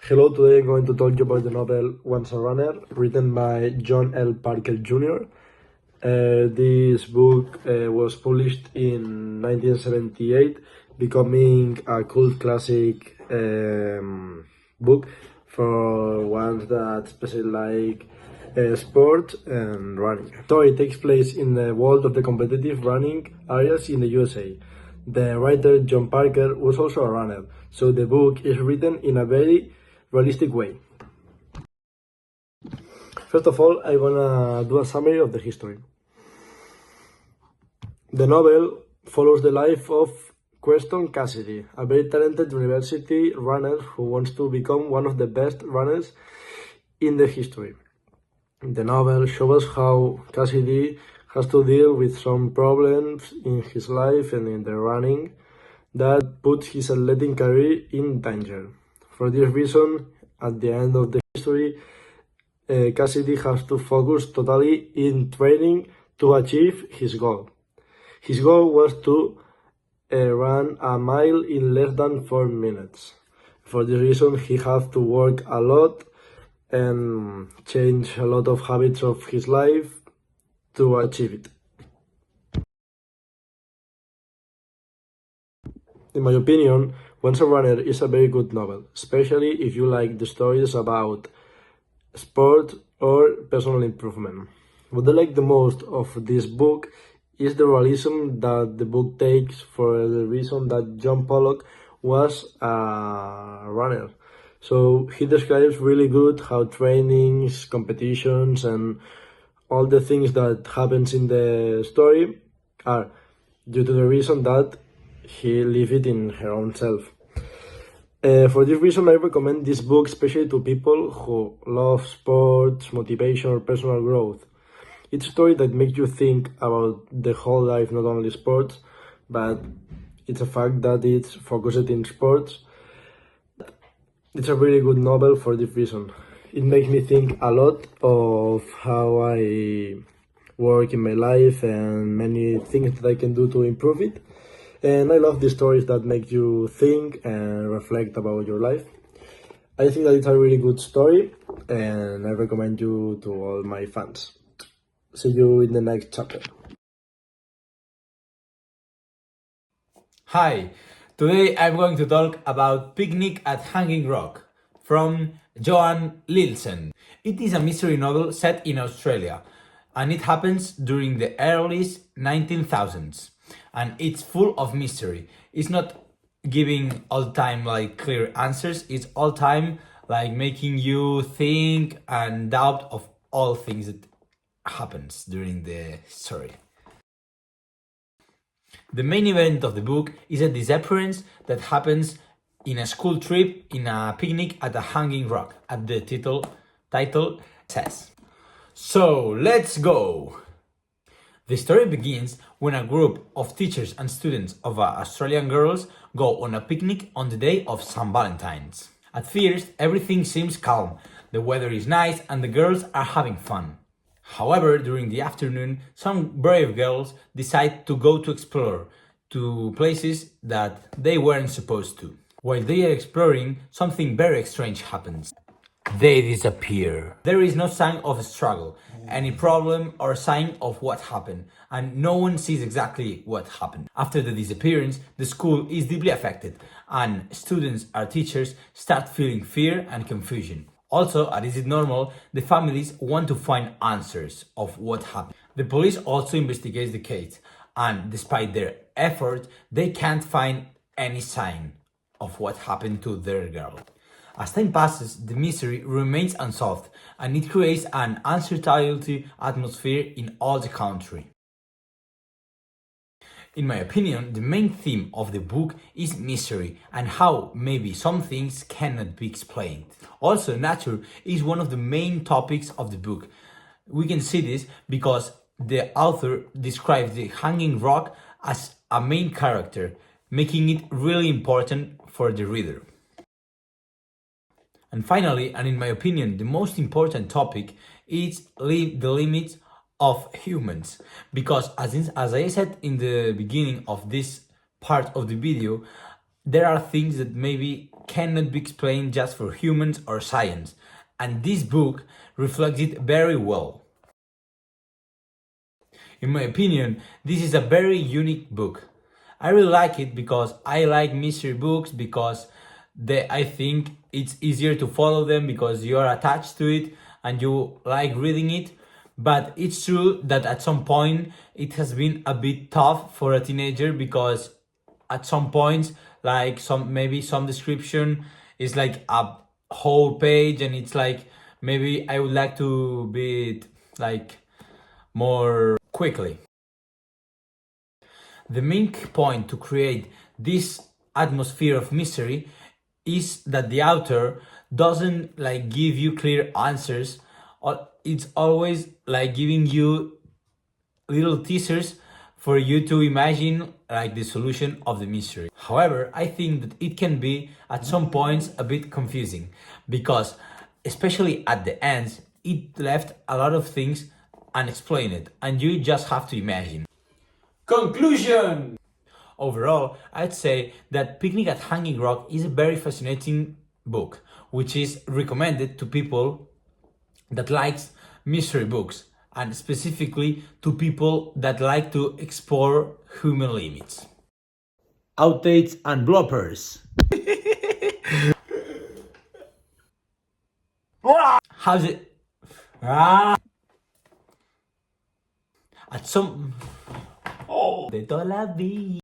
Hello, today I'm going to talk you about the novel Once a Runner, written by John L. Parker Jr. This book was published in 1978, becoming a cult classic book for ones that especially like sport and running. The story takes place in the world of the competitive running areas in the USA. The writer John Parker was also a runner, so the book is written in a very realistic way. First of all, I'm gonna do a summary of the history. The novel follows the life of Queston Cassidy, a very talented university runner who wants to become one of the best runners in the history. The novel shows how Cassidy has to deal with some problems in his life and in the running that put his athletic career in danger. For this reason, at the end of the history, Cassidy has to focus totally in training to achieve his goal. His goal was to run a mile in less than 4 minutes. For this reason, he has to work a lot and change a lot of habits of his life to achieve it. In my opinion, Once a Runner is a very good novel, especially if you like the stories about sport or personal improvement. What I like the most of this book is the realism that the book takes, for the reason that John Pollock was a runner. So he describes really good how trainings, competitions, and all the things that happens in the story are due to the reason that he lived it in her own self. For this reason, I recommend this book especially to people who love sports, motivation, or personal growth. It's a story that makes you think about the whole life, not only sports, but it's a fact that it's focused in sports. It's a really good novel for this reason. It makes me think a lot of how I work in my life and many things that I can do to improve it. And I love the stories that make you think and reflect about your life. I think that it's a really good story and I recommend you to all my fans. See you in the next chapter. Hi, today I'm going to talk about Picnic at Hanging Rock from Johan Lielsen. It is a mystery novel set in Australia and it happens during the early 1900s and it's full of mystery. It's not giving all time like clear answers, it's all time like making you think and doubt of all things that happens during the story. The main event of the book is a disappearance that happens in a school trip in a picnic at a hanging rock, as the title says. So let's go! The story begins when a group of teachers and students of Australian girls go on a picnic on the day of St. Valentine's. At first, everything seems calm, the weather is nice and the girls are having fun. However, during the afternoon, some brave girls decide to go to explore to places that they weren't supposed to. While they are exploring, something very strange happens. They disappear. There is no sign of a struggle, any problem or sign of what happened, and no one sees exactly what happened. After the disappearance, the school is deeply affected, and students and teachers start feeling fear and confusion. Also, as is normal, the families want to find answers of what happened. The police also investigates the case, and despite their effort, they can't find any sign of what happened to their girl. As time passes, the mystery remains unsolved, and it creates an uncertainty atmosphere in all the country. In my opinion, the main theme of the book is mystery and how maybe some things cannot be explained. Also, nature is one of the main topics of the book. We can see this because the author describes the hanging rock as a main character, making it really important for the reader. And finally, and in my opinion, the most important topic is the limits of humans, because as I said in the beginning of this part of the video, there are things that maybe cannot be explained just for humans or science, and this book reflects it very well. In my opinion, this is a very unique book. I really like it because I like mystery books, because I think it's easier to follow them because you are attached to it and you like reading it. But it's true that at some point it has been a bit tough for a teenager, because at some points, like some description is like a whole page, and it's like maybe I would like to be it like more quickly. The main point to create this atmosphere of mystery is that the author doesn't like give you clear answers, or it's always like giving you little teasers for you to imagine like the solution of the mystery. However, I think that it can be at some points a bit confusing, because especially at the end it left a lot of things unexplained and you just have to imagine. Conclusion! Overall, I'd say that Picnic at Hanging Rock is a very fascinating book, which is recommended to people that likes mystery books, and specifically to people that like to explore human limits. Outtakes and bloopers. How's it? Ah. At some... Oh, de toda la vida.